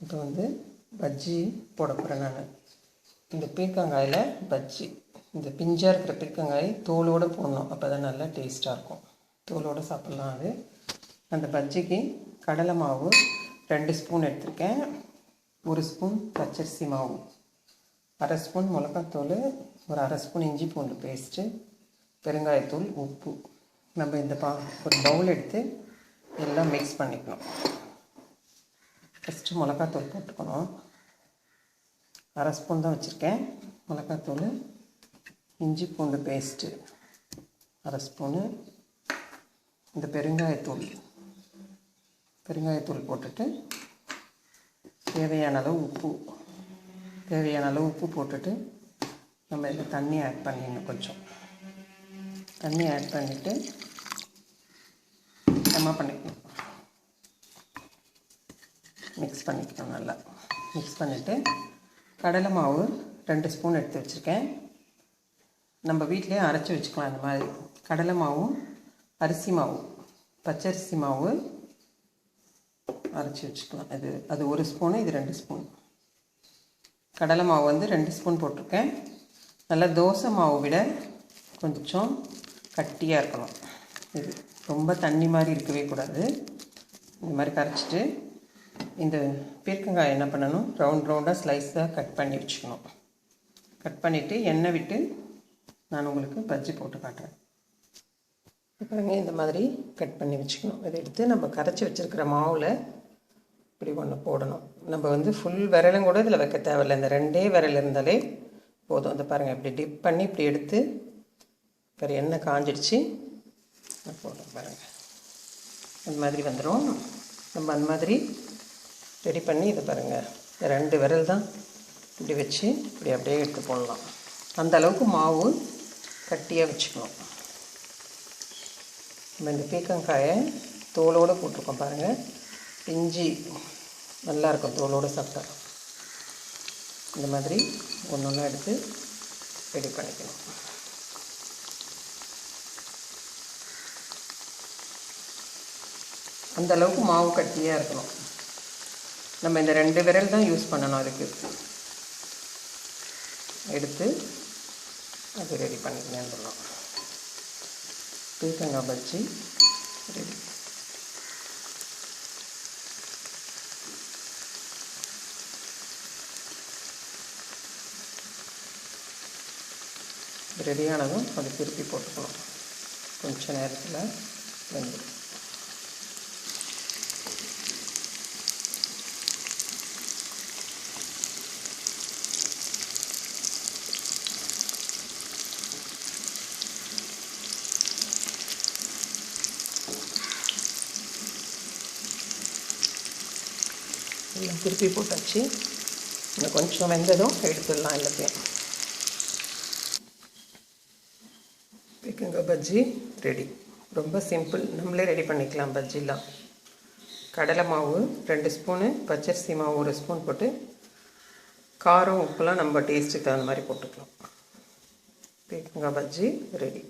இப்போ வந்து பஜ்ஜி போட போகிறேன் நான். இந்த பீர்க்கங்காயில் பஜ்ஜி, இந்த பிஞ்சாக இருக்கிற பீர்க்கங்காய் தோலோடு போடணும், அப்போ தான் நல்லா டேஸ்ட்டாக இருக்கும். தோலோடு சாப்பிட்லாம். அது அந்த பஜ்ஜிக்கு கடலை மாவு 2 ஸ்பூன் எடுத்திருக்கேன். 1 ஸ்பூன் பச்சரிசி மாவு, 1/2 ஸ்பூன் மிளகாத்தூள், ஒரு 1/2 ஸ்பூன் இஞ்சி பூண்டு பேஸ்ட்டு, பெருங்காயத்தூள், உப்பு. நம்ம இந்த ஒரு பவுல் எடுத்து எல்லாம் மிக்ஸ் பண்ணிக்கணும். ஃபஸ்ட்டு மிளகாத்தூள் போட்டுக்கணும். 1/2 ஸ்பூன் தான் வச்சுருக்கேன் மிளகாத்தூள். இஞ்சி பூண்டு பேஸ்ட்டு 1/2 ஸ்பூனு. இந்த பெருங்காயத்தூள் போட்டுட்டு தேவையான அளவு உப்பு போட்டுட்டு நம்ம இதில் தண்ணி ஆட் பண்ணிடணும். கொஞ்சம் தண்ணி ஆட் பண்ணிவிட்டு பண்ணிக்கணும். மிக்ஸ் பண்ணிக்கணும். நல்லா மிக்ஸ் பண்ணிவிட்டு கடலை மாவு 2 ஸ்பூன் எடுத்து வச்சுருக்கேன். நம்ம வீட்டிலே அரைச்சி வச்சுக்கலாம். இந்த மாதிரி கடலை மாவும் அரிசி மாவு, பச்சரிசி மாவு அரைச்சி வச்சுக்கலாம். அது 1 ஸ்பூனு, இது 2 ஸ்பூன். கடலை மாவு வந்து 2 ஸ்பூன் போட்டிருக்கேன். நல்லா தோசை மாவு விட கொஞ்சம் கட்டியாக இருக்கணும். இது ரொம்ப தண்ணி மாதிரி இருக்கவே கூடாது. இந்த மாதிரி கரைச்சிட்டு இந்த பீர்க்கங்காய் என்ன பண்ணணும், ரவுண்டாக ஸ்லைஸாக கட் பண்ணி வச்சுக்கணும். கட் பண்ணிவிட்டு எண்ணெய் விட்டு நான் உங்களுக்கு பஜ்ஜி போட்டு காட்டுறேன். பாருங்க, இந்த மாதிரி கட் பண்ணி வச்சுக்கணும். இதை எடுத்து நம்ம கரைச்சி வச்சுருக்கிற மாவில் இப்படி ஒன்று போடணும். நம்ம வந்து ஃபுல் விரலும் கூட இதில் வைக்க தேவையில்லை. இந்த 2 விரல் இருந்தாலே போதும். அதை பாருங்கள், இப்படி டிப் பண்ணி இப்படி எடுத்து வேறு எண்ணெய் காஞ்சிடுச்சு போடுறோம். பாருங்கள், அந்த மாதிரி வந்துடும். நம்ம அந்த மாதிரி ரெடி பண்ணி இதை பாருங்கள், 2 விரல் தான் இப்படி வச்சு இப்படி அப்படியே எடுத்து போடலாம். அந்த அளவுக்கு மாவு கட்டியாக வச்சுக்கணும். நம்ம இந்த பீர்க்கங்காயை தோலோடு போட்டிருக்கோம் பாருங்கள், இஞ்சி நல்லாயிருக்கும் தோலோடு சாப்பிட்டா. இந்த மாதிரி ஒன்று எடுத்து ரெடி பண்ணிக்கணும். அந்த அளவுக்கு மாவு கட்டியாக இருக்கணும். நம்ம இந்த 2 விரல் தான் யூஸ் பண்ணணும். அதுக்கு எடுத்து அது ரெடி பண்ணிக்கணும். பீர்க்கங்காய் பஜ்ஜி ரெடி. ரெடியானதும் அதை திருப்பி போட்டுக்கணும். கொஞ்சம் நேரத்தில் வெந்துடும். எல்லாம் திருப்பி போட்டாச்சு. இன்னும் கொஞ்சம் வெந்ததும் எடுத்துடலாம் எல்லாத்தையும். பீர்க்கங்காய் பஜ்ஜி ரெடி. ரொம்ப சிம்பிள், நம்மளே ரெடி பண்ணிக்கலாம் பஜ்ஜிலாம். கடலை மாவு 2 ஸ்பூனு, பச்சரிசி மாவு 1 ஸ்பூன் போட்டு காரம் உப்புலாம் நம்ம டேஸ்ட்டுக்கு தகுந்த மாதிரி போட்டுக்கலாம். பீர்க்கங்காய் பஜ்ஜி ரெடி.